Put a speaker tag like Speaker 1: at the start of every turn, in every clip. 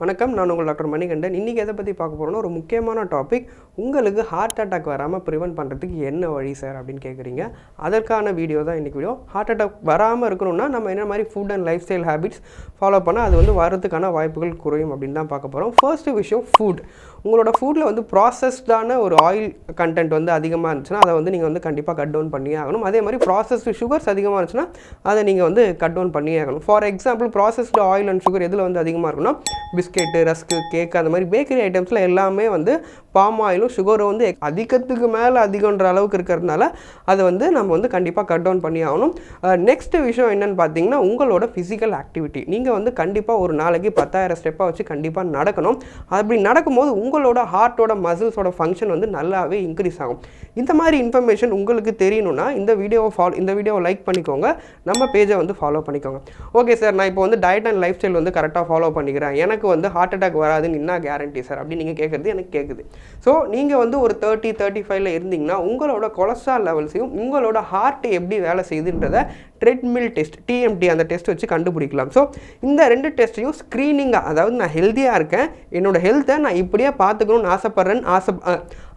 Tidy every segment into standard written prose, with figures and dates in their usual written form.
Speaker 1: வணக்கம், நான் உங்கள் டாக்டர் மணிகண்டன். இன்றைக்கி எதை பற்றி பார்க்க போகிறோன்னா, ஒரு முக்கியமான டாபிக். உங்களுக்கு ஹார்ட் அட்டாக் வராமல் ப்ரிவென்ட் பண்ணுறதுக்கு என்ன வழி சார் அப்படின்னு கேட்குறீங்க. அதற்கான வீடியோ தான் இன்றைக்கி வீடியோ. ஹார்ட் அட்டாக் வராமல் இருக்கணும்னா நம்ம என்ன மாதிரி food and life style habits follow பண்ணால் அது வரதுக்கான வாய்ப்புகள் குறையும் அப்படின்னு தான் பார்க்க போகிறோம். ஃபர்ஸ்ட்டு விஷயம், ஃபுட். உங்களோட ஃபுட்டில் ப்ராசஸ்டான ஒரு ஆயில் கண்டென்ட் அதிகமாக இருந்துச்சுன்னா அதை நீங்கள் கண்டிப்பாக கட் டவுன் பண்ணியே ஆகணும். அதே மாதிரி ப்ராசஸ்டு சுகர்ஸ் அதிகமாக இருந்துச்சுன்னா அதை நீங்கள் கட் டவுன் பண்ணியே ஆகணும். For example, processed oil and sugar எதில் அதிகமாக இருக்குன்னா, பிஸ்கெட்டு, ரஸ்க்கு, கேக், அந்த மாதிரி பேக்கரி ஐட்டம்ஸில் எல்லாமே பாம் ஆயிலும் சுகரும் அதிகத்துக்கு மேலே அதிகன்ற அளவுக்கு இருக்கிறதுனால அதை நம்ம கண்டிப்பாக கட் டவுன் பண்ணி ஆகணும். நெக்ஸ்ட் விஷயம் என்னென்னு பார்த்தீங்கன்னா, உங்களோட ஃபிசிக்கல் ஆக்டிவிட்டி. நீங்கள் கண்டிப்பாக ஒரு நாளைக்கு 10,000 ஸ்டெப்பாக வச்சு கண்டிப்பாக நடக்கணும். அப்படி நடக்கும்போது உங்களோட ஹார்ட்டோட மசில்ஸோட ஃபங்க்ஷன் நல்லாவே இன்க்ரீஸ் ஆகும். இந்த மாதிரி இன்ஃபர்மேஷன் உங்களுக்கு தெரியணும்னா இந்த வீடியோவை லைக் பண்ணிக்கோங்க, நம்ம பேஜை ஃபாலோ பண்ணிக்கோங்க. ஓகே சார், நான் இப்போ டயட் அண்ட் லைஃப் ஸ்டைல் கரெக்டாக ஃபாலோ பண்ணிக்கிறேன், எனக்கு ஹார்ட் அட்டாக் வராதுன்னு என்ன கேரண்டி சார் அப்படின்னு நீங்கள் கேட்குறது எனக்கு கேட்குது. ஸோ நீங்கள் ஒரு 30-35 இருந்தீங்கன்னா உங்களோட கொலஸ்ட்ரால் லெவல்ஸையும் உங்களோட ஹார்ட் எப்படி வேலை செய்யுதுன்றதை ட்ரெட்மில் டெஸ்ட், டிஎம்டி, அந்த டெஸ்ட் வச்சு கண்டுபிடிக்கலாம். ஸோ இந்த 2 டெஸ்ட்டையும் ஸ்க்ரீனிங்காக, அதாவது நான் ஹெல்த்தியாக இருக்கேன், என்னோடய ஹெல்த்தை நான் இப்படியே பார்த்துக்கணும்னு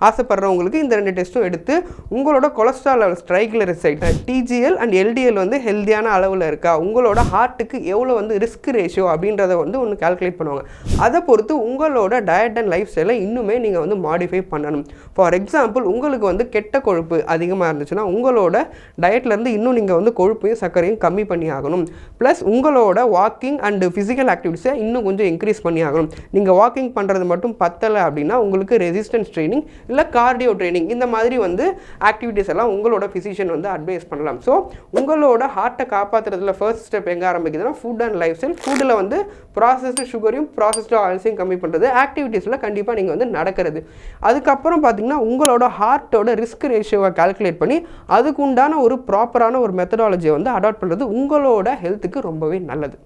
Speaker 1: ஆசைப்படுறவங்களுக்கு இந்த 2 டெஸ்ட்டும் எடுத்து உங்களோட cholesterol levels, triglyceride, TGL and LDL ஹெல்த்தியான அளவில் இருக்கா, உங்களோட ஹார்ட்டுக்கு எவ்வளோ ரிஸ்க் ரேஷியோ அப்படின்றத ஒன்று கால்குலேட் பண்ணுவாங்க. அதை பொறுத்து உங்களோட டயட் அண்ட் லைஃப் ஸ்டைலை இன்னுமே நீங்கள் மாடிஃபை பண்ணணும். ஃபார் எக்ஸாம்பிள், உங்களுக்கு கெட்ட கொழுப்பு அதிகமாக இருந்துச்சுன்னா உங்களோட டயட்லேருந்து இன்னும் நீங்கள் கொழுப்பையும் சர்க்கரையும் கம்மி பண்ணி ஆகணும். ப்ளஸ் உங்களோட வாக்கிங் அண்ட் ஃபிசிக்கல் ஆக்டிவிட்டிஸை இன்னும் கொஞ்சம் இன்க்ரீஸ் பண்ணி ஆகணும். நீங்கள் வாக்கிங் பண்ணுறது மட்டும் பத்தலை அப்படின்னா உங்களுக்கு ரெசிஸ்டன்ஸ் ட்ரைனிங் இல்லை கார்டியோ ட்ரைனிங், இந்த மாதிரி ஆக்டிவிட்டிஸ் எல்லாம் உங்களோட ஃபிசிஷியன் அட்வைஸ் பண்ணலாம். ஸோ உங்களோட ஹார்ட்டை காப்பாற்றுறதுல ஃபர்ஸ்ட் ஸ்டெப் எங்கே ஆரம்பிக்குதுன்னா ஃபுட் அண்ட் லைஃப் ஸ்டைல். ஃபுட்டில் ப்ராசஸ்டு சுகரையும் ப்ராசஸ்டு ஆயில்ஸையும் கம்மி பண்ணுறது, ஆக்டிவிட்டீஸில் கண்டிப்பாக நீங்கள் நடக்கிறது. அதுக்கப்புறம் பார்த்தீங்கன்னா உங்களோட ஹார்ட்டோட ரிஸ்க் ரேஷியோவை கால்குலேட் பண்ணி அதுக்கு உண்டான ஒரு ப்ராப்பரான ஒரு மெத்தடாலஜியை அடாப்ட் பண்ணுறது உங்களோட ஹெல்த்துக்கு ரொம்பவே நல்லது.